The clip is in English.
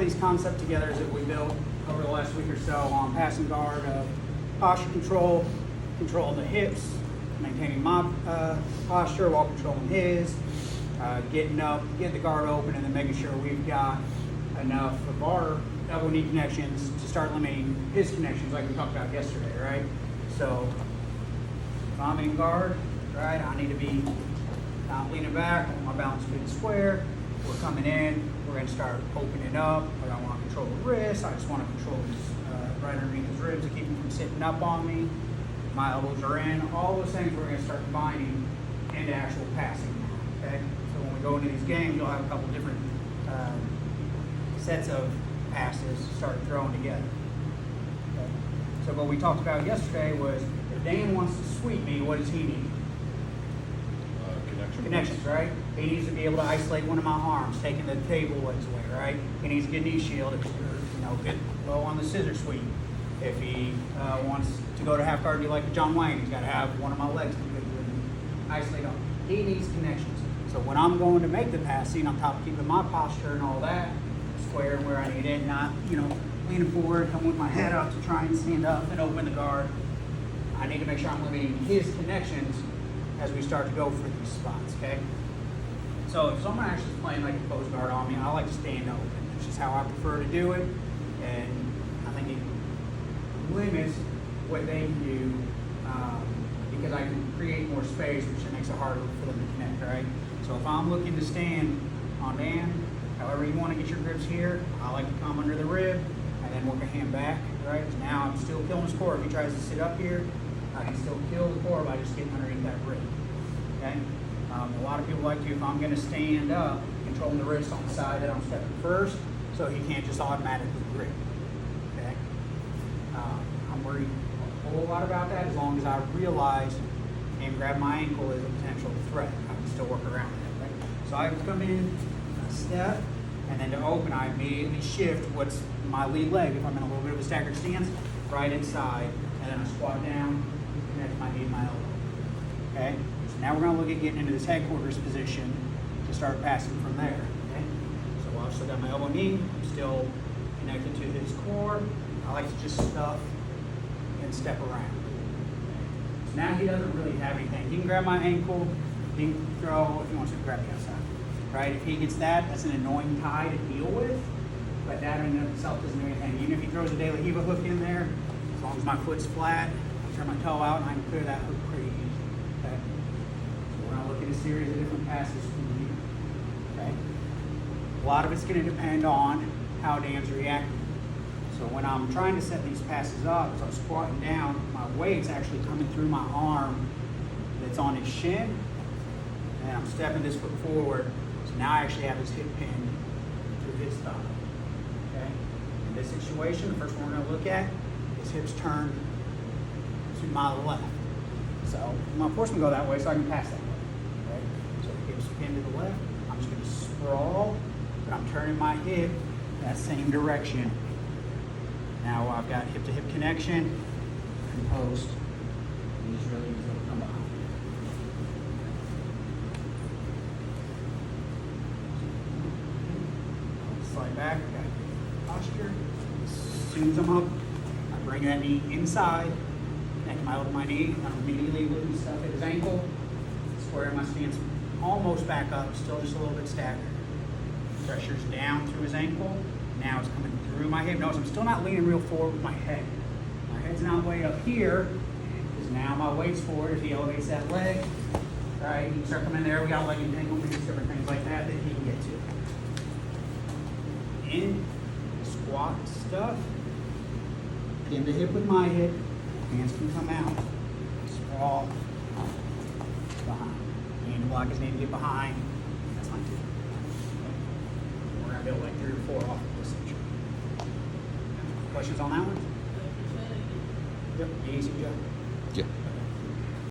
These concept togethers that we built over the last week or so on passing guard of posture control, control of the hips, maintaining my posture while controlling his, getting up, getting the guard open, and then making sure we've got enough of our elbow knee connections to start limiting his connections like we talked about yesterday, right? So if I'm in guard, right, I need to be not leaning back, I want my balance good and square. We're coming in, we're going to start opening up. I don't want to control the wrist, I just want to control his, right underneath his ribs to keep him from sitting up on me. My elbows are in. All those things we're going to start combining into actual passing now, okay? So when we go into these games, you'll have a couple different sets of passes start throwing together. Okay? So what we talked about yesterday was if Dan wants to sweep me, what does he need? Connections, right? He needs to be able to isolate one of my arms, taking the table legs away, right? He needs a good knee shield, if get low on the scissor sweep. If he wants to go to half guard, be like John Wayne, he's got to have one of my legs completely isolate on. He needs connections. So when I'm going to make the passing, on top of keeping my posture and all that, square and where I need it, not, leaning forward, come with my head up to try and stand up and open the guard. I need to make sure I'm limiting his connections as we start to go for these spots, okay? So if someone actually is playing like a closed guard on me, I like to stand open. It's just how I prefer to do it, and I think it limits what they can do because I can create more space, which makes it harder for them to connect, right? So if I'm looking to stand on Dan, however you want to get your grips here, I like to come under the rib and then work a hand back, right? So now I'm still killing his core. If he tries to sit up here, I can still kill the core by just getting underneath that rib, okay? A lot of people like to, if I'm going to stand up, controlling the wrist on the side that I'm stepping first, so he can't just automatically grip, okay? I'm worried a whole lot about that as long as I realize him grab my ankle is a potential threat. I can still work around that, right? So I come in, I step, and then to open, I immediately shift what's my lead leg, if I'm in a little bit of a staggered stance, right inside, and then I squat down, connect my knee and my elbow, okay? So now we're going to look at getting into this headquarters position to start passing from there, okay? So I've still got my elbow knee, I'm still connected to his core. I like to just stuff and step around. So now he doesn't really have anything. He can grab my ankle, he can throw, if he wants to grab the outside, right? If he gets that, that's an annoying tie to deal with, but that in and of itself doesn't do anything. Even if he throws a De La Hiva hook in there, as long as my foot's flat, I turn my toe out and I can clear that hook pretty easy, okay? So we're going to look at a series of different passes from here, okay? A lot of it's going to depend on how Dan's reacting. So when I'm trying to set these passes up, as I'm squatting down, my weight's actually coming through my arm that's on his shin, and I'm stepping this foot forward, so now I actually have his hip pinned through his thigh, okay? In this situation, the first one we're going to look at, his hips turned to my left. So I'm going to force him to go that way so I can pass that way, okay? So the hips pinned to the left, I'm just going to sprawl, but I'm turning my hip that same direction. Now I've got hip-to-hip connection and post. And just really easy to come behind. Slide back, got good posture. As soon as I'm up, I bring that knee inside, connect my elbow to my knee, and I'm immediately looking stuff at his ankle, squaring my stance almost back up, still just a little bit staggered. Pressure's down through his ankle. Now it's coming through my hip. Notice I'm still not leaning real forward with my head. My head's not way up here, because now my weight's forward. If he elevates that leg, right, he can start coming there. We got leg entanglements, different things like that that he can get to. In squat stuff, pin the hip with my hip, hands can come out, sprawl, behind. Hand to block his knee to get behind. That's my two. We're going to build like 3 or 4 off of this section. Questions on that one? Yep, easy, Joe. Yeah.